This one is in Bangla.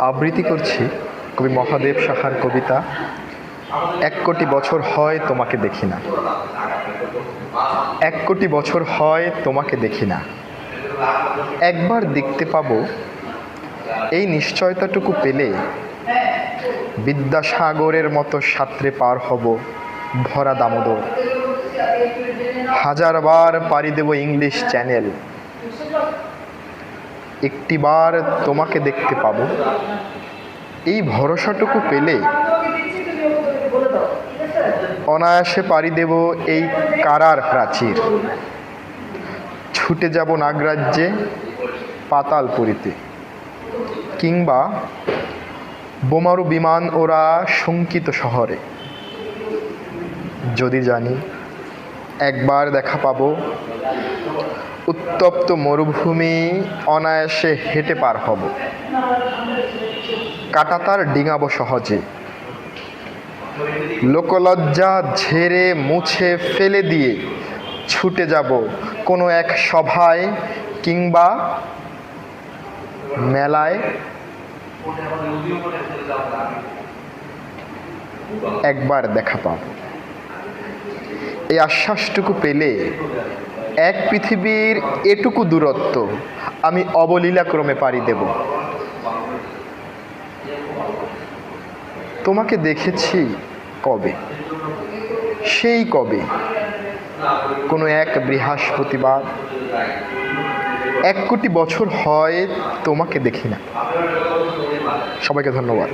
আবৃত্তি করছি কবি মহাদেব সাহার কবিতা ১ কোটি বছর হয় তোমাকে দেখি না। ১ কোটি বছর হয় তোমাকে দেখি না, একবার দেখতে পাবো এই নিশ্চয়তাটুকু পেলে বিদ্যাসাগরের মতো সাঁতরে পার হব ভরা দামোদর। হাজারবার পাড়ি দেব ইংলিশ চ্যানেল, একটিবার তোমাকে দেখতে পাবো এই ভরসাটুকু পেলে অনায়াসে পাড়ি দেব এই কারার প্রাচীর। ছুটে যাব নাগরাজ্যে পাতালপুরীতে, কিংবা বোমারু বিমান ওরা শঙ্কিত শহরে। যদি জানি একবার দেখা পাবো উত্তপ্ত মরুভূমি অনায়াসে হেঁটে পার হব, কাঁটাতার ডিঙাবো সহজে, লোকলজ্জা ঝেড়ে মুছে ফেলে দিয়ে ছুটে যাব কোনো এক সভায় কিংবা মেলায়। একবার দেখা পাব এই আশ্বাসটুকু পেলে এক পৃথিবীর এটুকু দূরত্ব আমি অবলীলাক্রমে পাড়ি দেব। তোমাকে দেখেছি কবে, সেই কবে কোনো এক বৃহস্পতিবার। ১ কোটি বছর হয় তোমাকে দেখি না। সবাইকে ধন্যবাদ।